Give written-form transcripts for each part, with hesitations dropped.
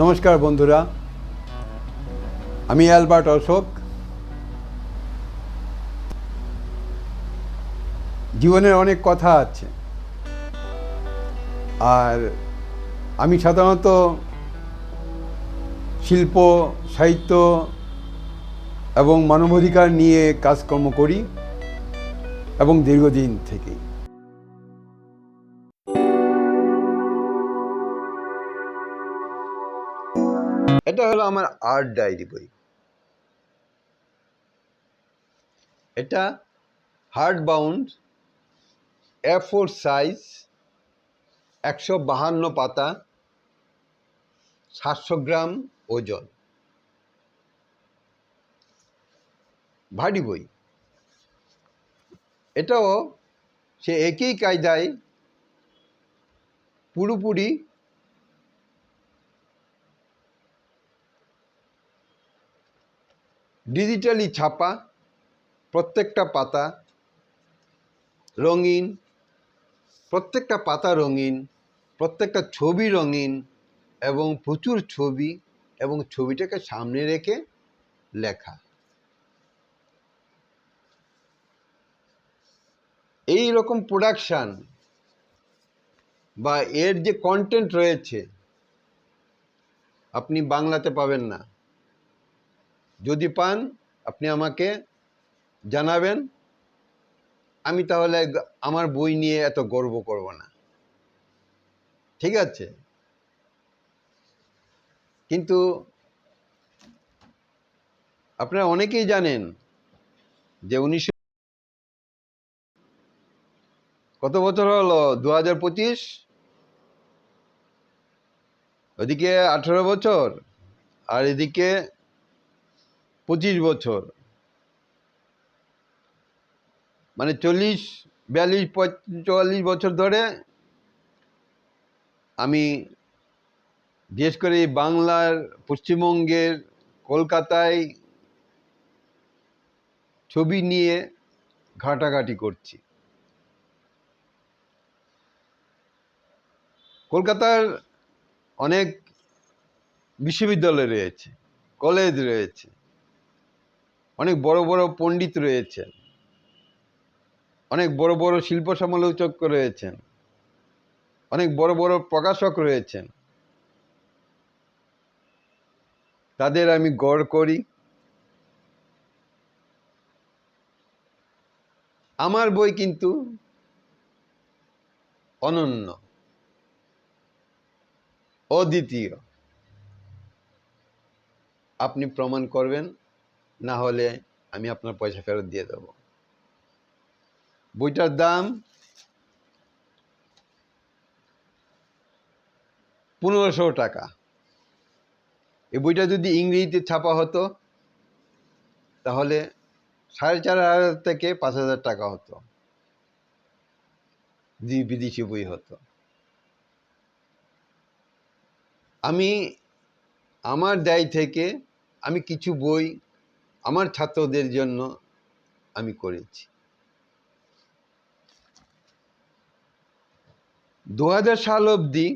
নমস্কার বন্ধুরা, আমি অ্যালবার্ট অশোক। জীবনের অনেক কথা আছে, আর আমি সাধারণত শিল্প, সাহিত্য এবং মানবাধিকার নিয়ে কাজকর্ম করি এবং দীর্ঘদিন থেকেই। এটা হলো আমার আর্ট ডায়েরি বই। এটা হার্ড বাউন্ড, A4 সাইজ, 152 পাতা, 700 গ্রাম ওজন, ভারী বই। এটাও সে একই কায়দায় পুরোপুরি ডিজিটালি ছাপা, প্রত্যেকটা পাতা রঙিন, প্রত্যেকটা পাতা রঙিন, প্রত্যেকটা ছবি রঙিন, এবং প্রচুর ছবি, এবং ছবিটাকে সামনে রেখে লেখা। এই রকম প্রোডাকশান বা এর যে কন্টেন্ট রয়েছে আপনি বাংলাতে পাবেন না। যদি পান আপনি আমাকে জানাবেন, আমি তাহলে আমার বই নিয়ে এত গর্ব করব না, ঠিক আছে? কিন্তু আপনারা অনেকেই জানেন যে কত বছর হলো, 2025, ওদিকে 18 বছর আর এদিকে 25 বছর, মানে 40, 42, 44 বছর ধরে আমি বিশেষ করে বাংলার, পশ্চিমবঙ্গের, কলকাতায় ছবি নিয়ে ঘাটাঘাটি করছি। কলকাতার অনেক বিশ্ববিদ্যালয় রয়েছে, কলেজ রয়েছে, অনেক বড় বড় পণ্ডিত রয়েছেন, অনেক বড় বড় শিল্প সমালোচক রয়েছেন, অনেক বড় বড় প্রকাশক রয়েছেন। তাদের আমি গড় করি। আমার বই কিন্তু অনন্য, অদ্বিতীয়। আপনি প্রমাণ করবেন, না হলে আমি আপনার পয়সা ফেরত দিয়ে দেব। বইটার দাম 1500 টাকা। এই বইটা যদি ইংরেজিতে ছাপা হতো তাহলে 4500 থেকে 5000 টাকা হতো, বিদেশি বই হতো। আমি আমার দায় থেকে আমি কিছু বই আমার ছাত্রদের জন্য আমি করেছি। 2000 সাল অবধি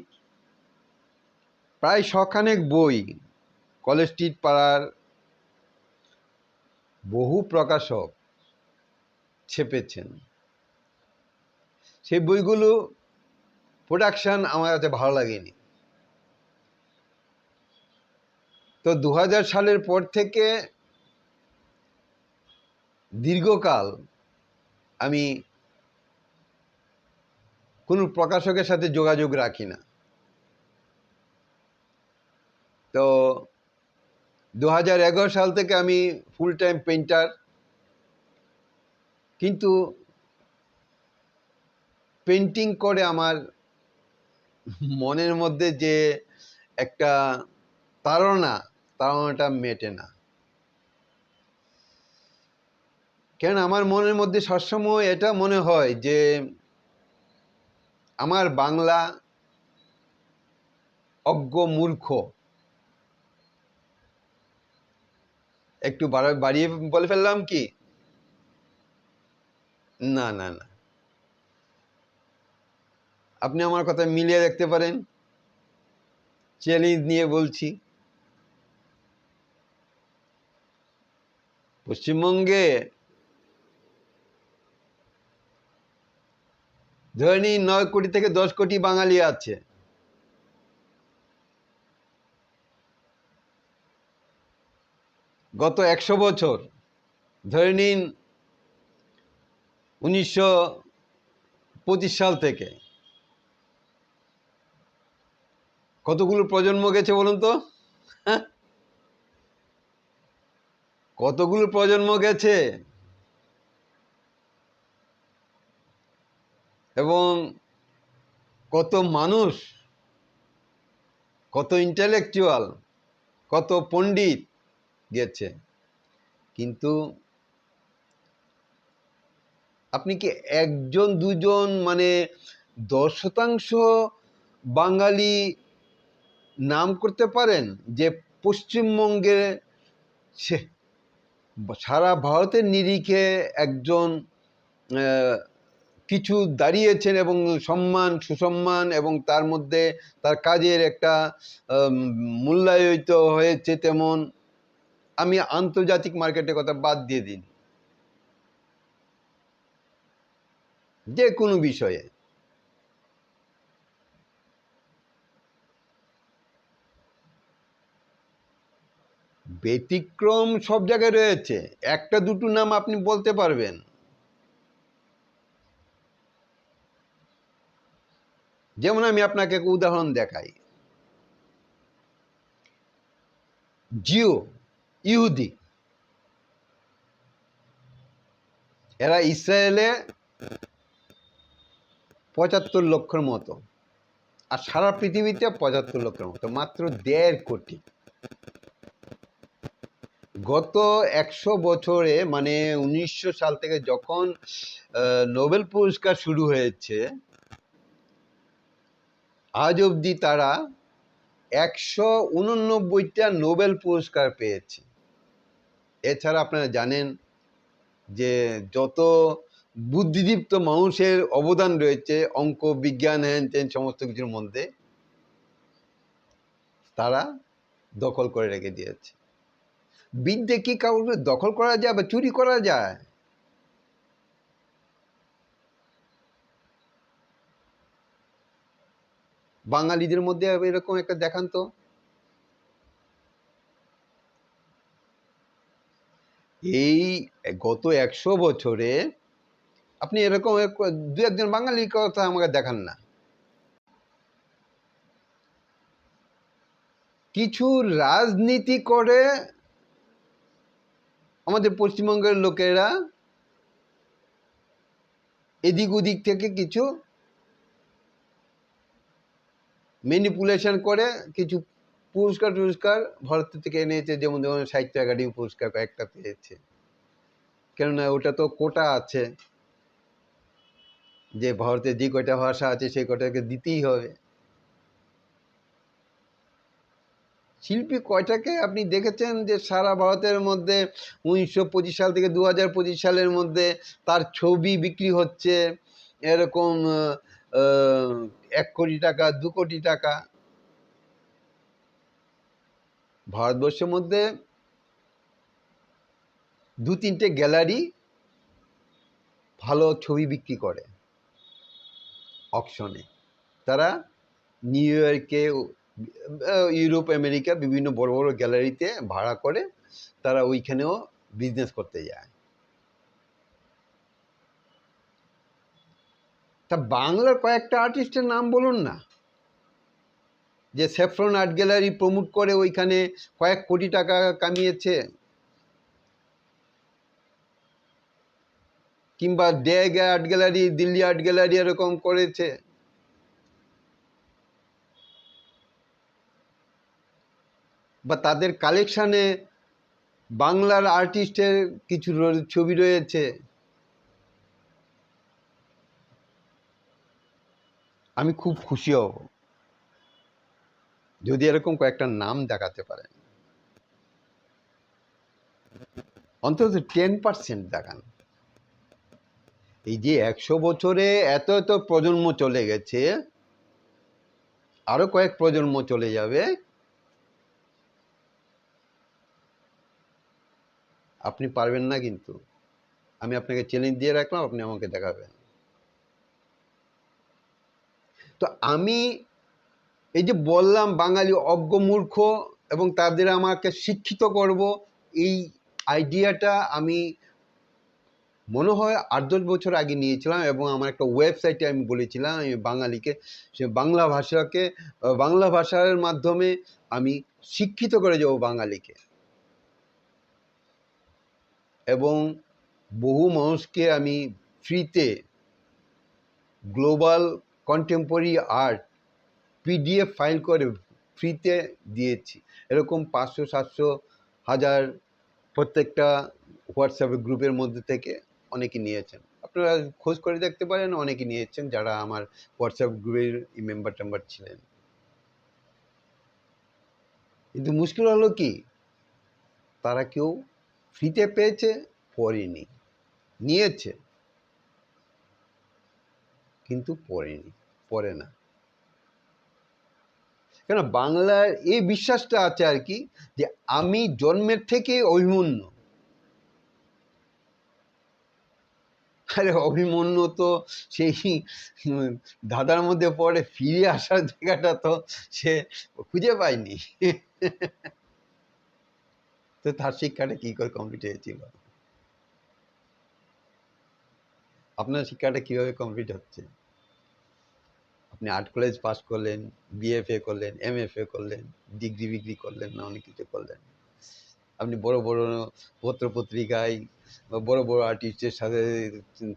প্রায় 100খানেক বই কলেজ স্ট্রিট পাড়ার বহু প্রকাশক ছেপেছেন। সেই বইগুলো প্রোডাকশান আমার কাছে ভালো লাগেনি। তো 2000 সালের পর থেকে দীর্ঘকাল আমি কোনো প্রকাশকের সাথে যোগাযোগ রাখি না। তো 2011 সাল থেকে আমি ফুল টাইম পেইন্টার। কিন্তু পেন্টিং করে আমার মনের মধ্যে যে একটা তাড়নাটা মেটে না। কেন আমার মনের মধ্যে সবসময় এটা মনে হয় যে আমার বাংলা অজ্ঞ মূর্খ, একটু বাড়িয়ে বলে ফেললাম কি? না না না, আপনি আমার কথা মিলিয়ে দেখতে পারেন। চ্যালেঞ্জ নিয়ে বলছি, পশ্চিমবঙ্গে ধরে নিন 9 কোটি থেকে 10 কোটি বাঙালি আছে। গত 100 বছর ধরে নিন 1925 সাল থেকে কতগুলো প্রজন্ম গেছে বলুন তো? হ্যাঁ, কতগুলো প্রজন্ম গেছে? এবং কত মানুষ, কত ইন্টেলেকচুয়াল, কত পণ্ডিত গেছে। কিন্তু আপনি কি একজন দুজন মানে 10% বাঙালি নাম করতে পারেন যে পশ্চিমবঙ্গে সারা ভারতের নিরিখে একজন কিছু দাঁড়িয়েছেন এবং সম্মান সুসম্মান এবং তার মধ্যে তার কাজের একটা মূল্যায়িত হয়েছে? তেমন আমি আন্তর্জাতিক মার্কেটের কথা বাদ দিয়ে দিন, যে কোনো বিষয়ে ব্যতিক্রম সব জায়গায় রয়েছে, একটা দুটো নাম আপনি বলতে পারবেন। যেমন আমি আপনাকে এক উদাহরণ দেখাই, জিও ইহুদি, এরা ইসরায়েলে 75 লক্ষের মতো, আর সারা পৃথিবীতে 75 লক্ষের মতো, মাত্র 1.5 কোটি। গত 100 বছরে মানে 1900 সাল থেকে যখন নোবেল পুরস্কার শুরু হয়েছে, আজ অবধি তারা 189টা নোবেল পুরস্কার পেয়েছে। এছাড়া আপনারা জানেন যে যত বুদ্ধিদীপ্ত মানুষের অবদান রয়েছে অঙ্ক বিজ্ঞান হ্যান ত্যান সমস্ত কিছুর মধ্যে, তারা দখল করে রেখে দিয়েছে। বিদ্যে কি কাউকে দখল করা যায় বা চুরি করা যায়? বাঙালিদের মধ্যে এরকম একটা দেখান তো। এই গত 100 বছরে আপনি এরকম দু একজন বাঙালির কথা আমাকে দেখান না। কিছু রাজনীতি করে আমাদের পশ্চিমবঙ্গের লোকেরা এদিক ওদিক থেকে কিছু ম্যানিপুলেশন করে কিছু পুরস্কার টুরস্কার ভারত থেকে এনেছে, যেমন সাহিত্য একাডেমি পুরস্কার কয়েকটা পেয়েছে। কেননা ওটা তো কোটা আছে যে ভারতের যে কয়টা ভাষা আছে সেই কয়টাকে দিতেই হবে। শিল্পী কয়টাকে আপনি দেখেছেন যে সারা ভারতের মধ্যে 1925 সাল থেকে 2025 সালের মধ্যে তার ছবি বিক্রি হচ্ছে এরকম 1 কোটি টাকা 2 কোটি টাকা? ভারতবর্ষের মধ্যে 2-3টে গ্যালারি ভালো ছবি বিক্রি করে অকশনে। তারা নিউ ইয়র্কে, ইউরোপ, আমেরিকা বিভিন্ন বড় বড় গ্যালারিতে ভাড়া করে তারা ওইখানেও বিজনেস করতে যায়। তা বাংলার কয়েকটা আর্টিস্টের নাম বলুন না, যে স্যাফরন আর্ট গ্যালারি প্রমোট করে ওইখানে কয়েক কোটি টাকা কামিয়েছে, কিংবা DAG art gallery, Delhi art gallery এরকম করেছে। বা তাদের কালেকশানে বাংলার আর্টিস্টের কিছু ছবি রয়েছে। আমি খুব খুশি হব যদি এরকম কয়েকটা নাম দেখাতে পারেন, অন্তত 10% দেখান। এই যে 100 বছরে এত এত প্রজন্ম চলে গেছে, আরো কয়েক প্রজন্ম চলে যাবে, আপনি পারবেন না। কিন্তু আমি আপনাকে চ্যালেঞ্জ দিয়ে রাখলাম, আপনি আমাকে দেখাবেন। তো আমি এই যে বললাম বাঙালি অজ্ঞ মূর্খ এবং তাদের আমাকে শিক্ষিত করব, এই আইডিয়াটা আমি মনে হয় 8-10 বছর আগে নিয়েছিলাম এবং আমার একটা ওয়েবসাইটে আমি বলেছিলাম আমি বাঙালিকে সে বাংলা ভাষার মাধ্যমে আমি শিক্ষিত করে যাব বাঙালিকে, এবং বহু মানুষকে আমি ফ্রিতে global contemporary art PDF file করে ফ্রিতে দিয়েছি। এরকম 500-700-1000 প্রত্যেকটা হোয়াটসঅ্যাপ গ্রুপের মধ্যে থেকে অনেকে নিয়েছেন। আপনারা খোঁজ করে দেখতে পারেন, অনেকে নিয়েছেন যারা আমার হোয়াটসঅ্যাপ গ্রুপের মেম্বার টেম্বার ছিলেন। কিন্তু মুশকিল হলো কি, তারা কেউ ফ্রিতে পেয়েছে, পড়েনি, নিয়েছে কিন্তু পড়েনি, পড়ে না। কেন বাংলার এই বিশ্বাসটা আছে আর কি, যে আমি জন্মের থেকে অভিমন্যু। আরে অভিমন্যু তো সেই ধাঁধার মধ্যে পড়ে ফিরে আসার জায়গাটা তো সে খুঁজে পায়নি। তো তার শিক্ষাটা কি করে কমপ্লিট হয়েছিল? আপনার শিক্ষাটা কিভাবে কমপ্লিট হচ্ছে? আপনি আর্ট কলেজ পাস করলেন, বিএফএ করলেন, এমএফএ করলেন, ডিগ্রি করলেন, না অনেক কিছু করলেন। আপনি বড় বড় পত্র পত্রিকায় বা বড় বড় আর্টিস্টের সাথে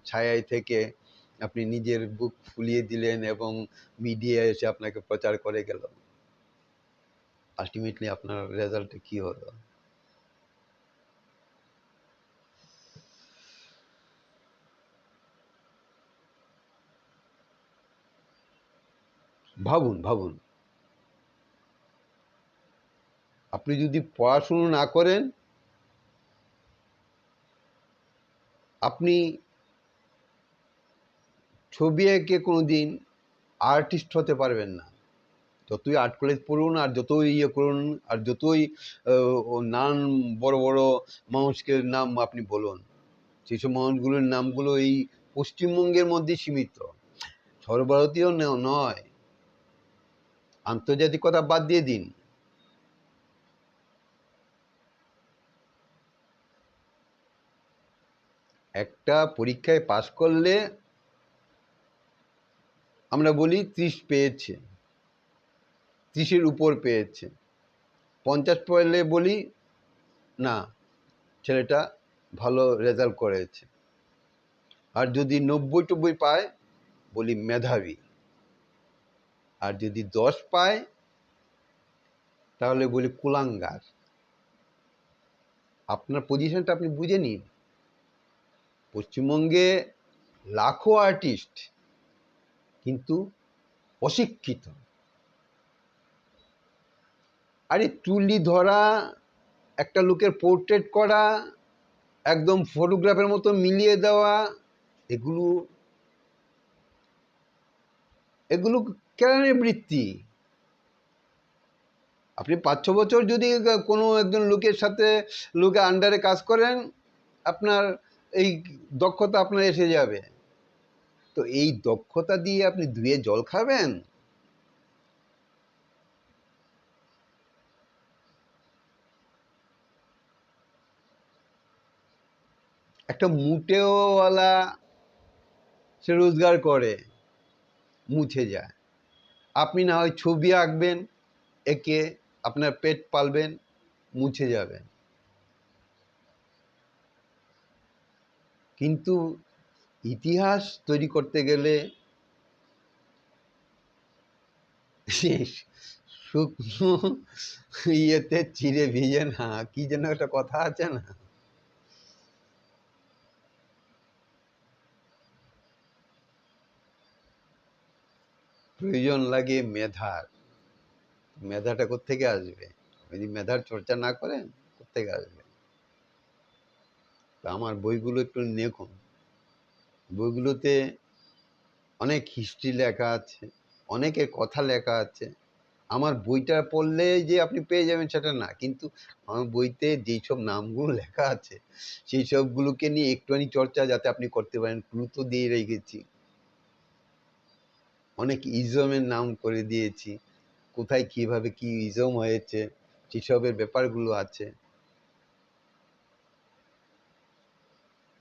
ছায়ায় থেকে আপনি নিজের বুক ফুলিয়ে দিলেন এবং মিডিয়া এসে আপনাকে প্রচার করে গেল। আলটিমেটলি আপনার রেজাল্ট কি হলো? ভাবুন ভাবুন, আপনি যদি পড়াশুনো না করেন, আপনি ছবি এঁকে কোনোদিন আর্টিস্ট হতে পারবেন না। যতই আর্ট কলেজ পড়ুন আর যতই ইয়ে করুন আর যতই নাম বড় বড় মানুষকে নাম আপনি বলুন, সেসব মানুষগুলোর নামগুলো এই পশ্চিমবঙ্গের মধ্যে সীমিত, সর্বভারতীয় নয়। আন্তর্জাতিকতা বাদ দিয়ে দিন, একটা পরীক্ষায় পাশ করলে আমরা বলি 30 পেয়েছে, 30-এর উপর পেয়েছে। 50 পেলে বলি না, ছেলেটা ভালো রেজাল্ট করেছে। আর যদি 90-90 পায় বলি মেধাবী। আর যদি 10 পায় তাহলে বলি কুলাঙ্গার। আপনার পজিশনটা আপনি বুঝে নিন। পশ্চিমবঙ্গে লাখো আর্টিস্ট, কিন্তু অশিক্ষিত। আরে তুলি ধরা, একটা লোকের পোর্ট্রেট করা, একদম ফটোগ্রাফের মতো মিলিয়ে দেওয়া, এগুলো এগুলো কেরানির বৃত্তি। আপনি 5-6 বছর যদি কোনো একজন লোকের সাথে লোকের আন্ডারে কাজ করেন, আপনার এই দক্ষতা আপনার এসে যাবে। তো এই দক্ষতা দিয়ে আপনি ধুয়ে জল খাবেন? একটা মুটেওয়ালা সে রোজগার করে, মুছে যায়। আপনি না হয় ছবি আঁকবেন, এঁকে আপনার পেট পালবেন, মুছে যাবেন। কিন্তু ইতিহাস তৈরি করতে গেলে শুকনো ইয়েতে চিড়ে ভিজে না, কি যেন একটা কথা আছে না? প্রয়োজন লাগে মেধার। মেধাটা কোত্থেকে আসবে? যদি মেধার চর্চা না করেন, কোত্থেকে আসবে? তা আমার বইগুলো একটু দেখুন, বইগুলোতে অনেক হিস্ট্রি লেখা আছে, অনেকের কথা লেখা আছে। আমার বইটা পড়লে যে আপনি পেয়ে যাবেন সেটা না, কিন্তু আমার বইতে যেই সব নামগুলো লেখা আছে সেই সবগুলোকে নিয়ে একটুখানি চর্চা যাতে আপনি করতে পারেন, ক্লু তো দিয়ে রেখেছি। অনেক ইজমের নাম করে দিয়েছি, কোথায় কিভাবে কি ইজম হয়েছে সেসবের ব্যাপারগুলো আছে।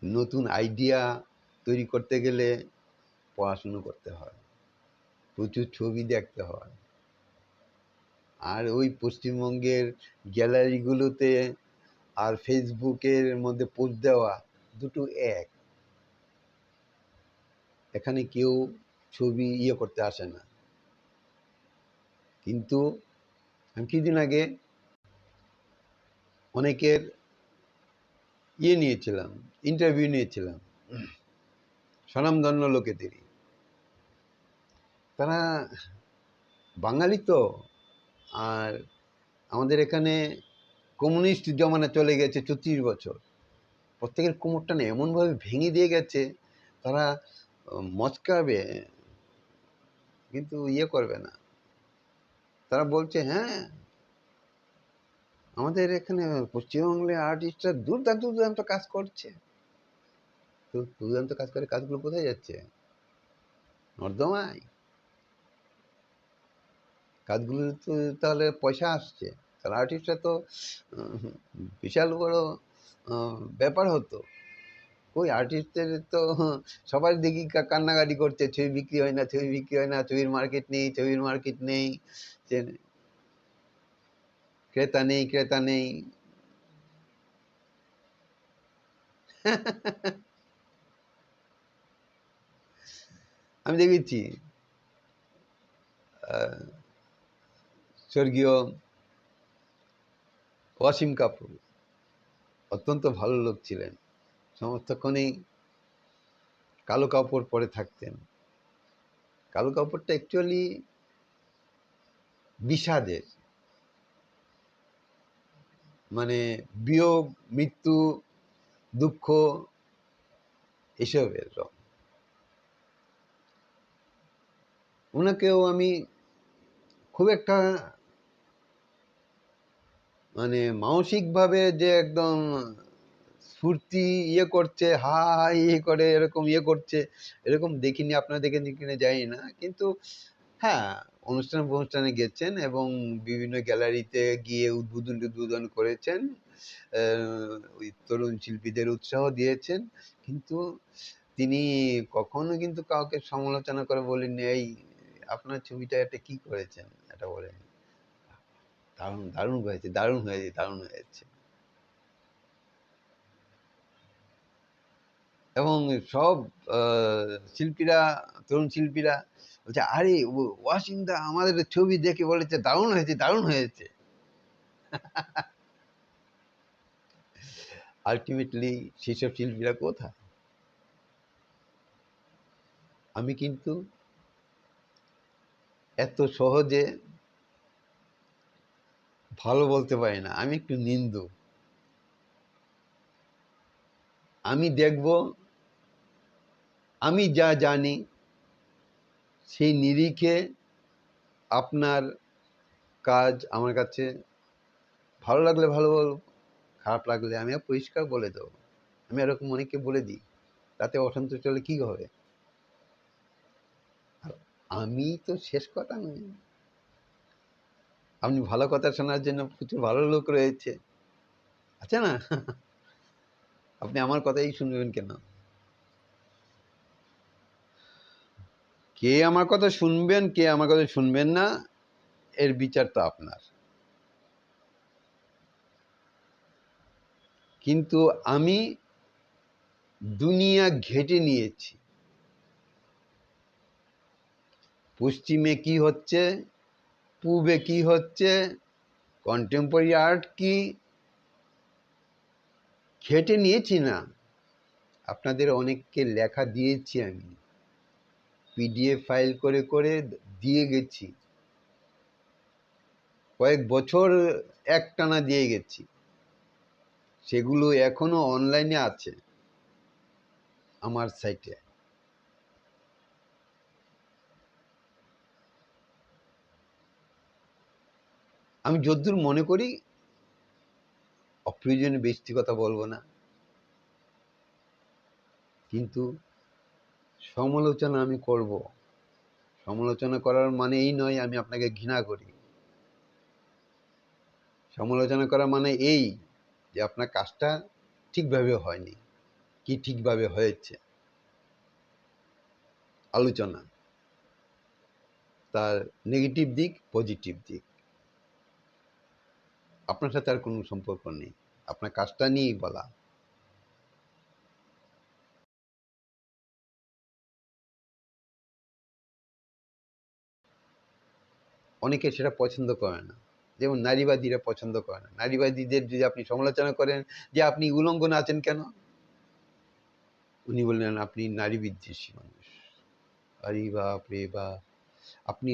নতুন আইডিয়া তৈরি করতে গেলে পড়াশুনো করতে হয়, প্রচুর ছবি দেখতে হয়। আর ওই পশ্চিমবঙ্গের গ্যালারিগুলোতে আর ফেসবুকের মধ্যে পোস্ট দেওয়া দুটো এক। এখানে কেউ ছবি করতে আসে না। কিন্তু আমি কিছুদিন আগে অনেকের নিয়েছিলাম, ইন্টারভিউ নিয়েছিলাম, স্বনামধন্য লোকেদেরই। তারা বাঙালি তো, আর আমাদের এখানে কমিউনিস্ট জমানা চলে গেছে 34 বছর। প্রত্যেকের কোমরটা না এমনভাবে ভেঙে দিয়ে গেছে, তারা মচকাবে কিন্তু করবে না। তারা বলছে হ্যাঁ আমাদের এখানে পশ্চিমবঙ্গের আর্টিস্টরা দুর্দান্ত দুর্দান্ত কাজ করছে। তো দুর্দান্ত কাজ করে, কাজগুলো কোথায় যাচ্ছে? নর্দমায়। কাজগুলো তো তাহলে পয়সা আসছে, তাহলে আর্টিস্টরা তো বিশাল বড় ব্যাপার হতো। ওই আর্টিস্টদের তো সবাই দেখি কান্নাকাটি করছে, ছবি বিক্রি হয় না, ছবি বিক্রি হয় না, ছবির মার্কেট নেই, ছবির মার্কেট নেই, ক্রেতা নেই, ক্রেতা নেই। আমি দেখেছি স্বর্গীয় ওয়াসিম কাপুর অত্যন্ত ভালো লোক ছিলেন, সমস্তক্ষণেই কালো কাপড় পরে থাকতেন। কালো কাপড়টা অ্যাকচুয়ালি বিষাদের, মানে বিয়োগ, মৃত্যু, দুঃখ, এসবের রং। ওনাকেও আমি খুব একটা মানে মানসিকভাবে যে একদম স্ফূর্তি করছে, হা করে এরকম করছে, এরকম দেখিনি। আপনারা দেখেছেন কিনা জানি না, কিন্তু হ্যাঁ অনুষ্ঠানে গেছেন এবং বিভিন্ন গ্যালারিতে গিয়ে উদ্বোধন করেছেন, ওই তরুণ শিল্পীদের উৎসাহ দিয়েছেন। কিন্তু তিনি কখনো কিন্তু কাউকে সমালোচনা করে বলেননি এই আপনার ছবিটা এটা কি করেছেন, এটা বলেন দারুণ দারুণ হয়েছে, দারুণ হয়েছে, দারুণ হয়েছে। এবং সব শিল্পীরা, তরুণ শিল্পীরা বলছে আরে ওয়াসিমদা আমাদের ছবি দেখে বলেছে দারুণ হয়েছে, দারুণ হয়েছে। আলটিমেটলি সেসব শিল্পীরা কোথায়? আমি কিন্তু এত সহজে ভালো বলতে পারি না, আমি একটু নিন্দু। আমি দেখব, আমি যা জানি সেই নিরিখে আপনার কাজ আমার কাছে ভালো লাগলে ভালো বলবো, খারাপ লাগলে আমি পরিষ্কার বলে দেবো। আমি এরকম অনেককে বলে দিই, তাতে অসন্তোষ হলে কি হবে? আমি তো শেষ কথা নই। আপনি ভালো কথা শোনার জন্য প্রচুর ভালো লোক রয়েছে, আছে না? আপনি আমার কথাই শুনবেন কেন? কে আমার কথা শুনবেন, কে আমার কথা শুনবেন না, এর বিচার তো আপনার। কিন্তু আমি দুনিয়া ঘেঁটে নিয়েছি, পশ্চিমে কি হচ্ছে, পূবে কি হচ্ছে, কন্টেম্পোরারি আর্ট কি, ঘেঁটে নিয়েছি না? আপনাদের অনেককে লেখা দিয়েছি, আমি পিডিএফ ফাইল করে করে দিয়ে গেছি, কয়েক বছর একটানা দিয়ে গেছি। সেগুলো এখনো অনলাইনে আছে আমার সাইটে। আমি যদ্দূর মনে করি অপ্রয়োজনীয় বেশি কথা বলবো না, কিন্তু সমালোচনা আমি করব। সমালোচনা করার মানে এই নয় আমি আপনাকে ঘৃণা করি। সমালোচনা করা মানে এই যে আপনার কাজটা ঠিকভাবে হয়নি কি ঠিকভাবে হয়েছে, আলোচনা, তার নেগেটিভ দিক পজিটিভ দিক। আপনার সাথে আর কোনো সম্পর্ক নেই, আপনার কাজটা নিয়েই বলা। অনেকে সেটা পছন্দ করে না, যেমন নারীবাদীরা পছন্দ করে না। নারীবাদীদের যদি আপনি সমালোচনা করেন যে আপনি উলঙ্গ নাচেন কেন, উনি বললেন আপনি নারী বিদ্বেষী মানুষ। আরে বাপ রে বাপ, আপনি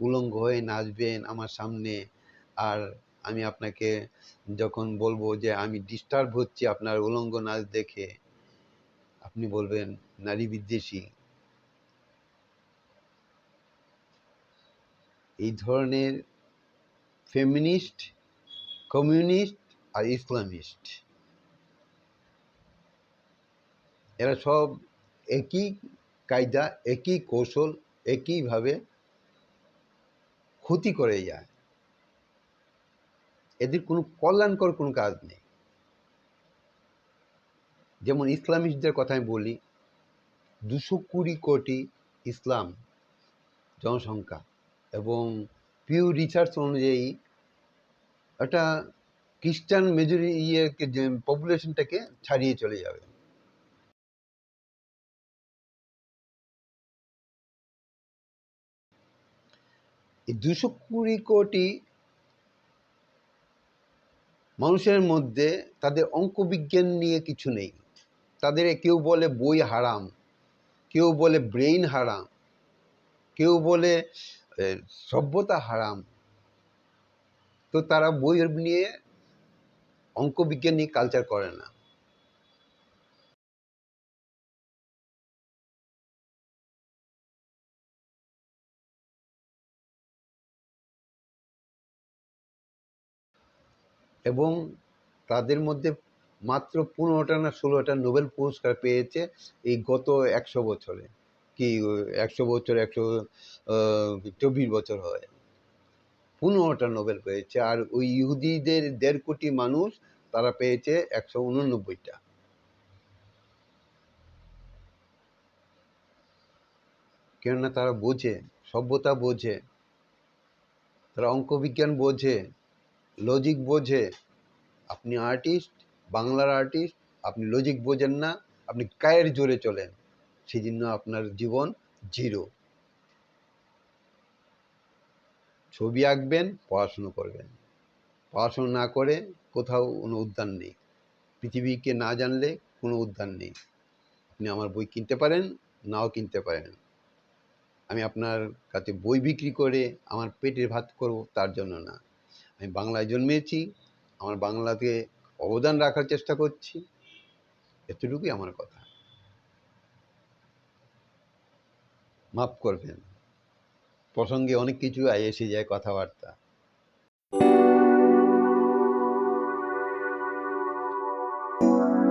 উলঙ্গ হয়ে নাচবেন আমার সামনে, আর আমি আপনাকে যখন বলবো যে আমি ডিস্টার্ব হচ্ছি আপনার উলঙ্গ নাচ দেখে, আপনি বলবেন নারী বিদ্বেষী। এই ধরনের ফেমিনিস্ট, কমিউনিস্ট আর ইসলামিস্ট, এরা সব একই কায়দা, একই কৌশল, একইভাবে ক্ষতি করে যায়। এদের কোনো কল্যাণকর কোনো কাজ নেই। যেমন ইসলামিস্টদের কথা আমি বলি, 220 কোটি ইসলাম জনসংখ্যা, এবং পিউ রিসার্চ অনুযায়ী একটা খ্রিস্টান পপুলেশনটাকে ছাড়িয়ে চলে যাবে। এই 220 কোটি মানুষের মধ্যে তাদের অঙ্কবিজ্ঞান নিয়ে কিছু নেই। তাদের কেউ বলে বই হারাম, কেউ বলে ব্রেইন হারাম, কেউ বলে সভ্যতা হারাম। তো তারা বই নিয়ে, অঙ্কবিজ্ঞান নিয়ে কালচার করে না। এবং তাদের মধ্যে মাত্র 15টা না 16টা নোবেল পুরস্কার পেয়েছে এই গত 100 বছরে, কি 100 বছর, 124 বছর হয়, 15টা নোবেল পেয়েছে। আর ওই ইহুদিদের 1.5 কোটি মানুষ, তারা পেয়েছে 189টা। কেননা তারা বোঝে, সভ্যতা বোঝে, তারা অঙ্কবিজ্ঞান বোঝে, লজিক বোঝে। আপনি আর্টিস্ট, বাংলার আর্টিস্ট, আপনি লজিক বোঝেন না, আপনি কায়ের জোরে চলেন, সেই জন্য আপনার জীবন জিরো। ছবি আঁকবেন, পড়াশুনো করবেন, পড়াশুনো না করে কোথাও কোনো উদ্যান নেই। পৃথিবীকে না জানলে কোনো উদ্যান নেই। আপনি আমার বই কিনতে পারেন, নাও কিনতে পারেন। আমি আপনার কাছে বই বিক্রি করে আমার পেটের ভাত করব তার জন্য না। আমি বাংলায় জন্মেছি, আমার বাংলাকে অবদান রাখার চেষ্টা করছি, এতটুকুই আমার কথা। মাফ করবেন, প্রসঙ্গে অনেক কিছু এসে যায়, কথাবার্তা।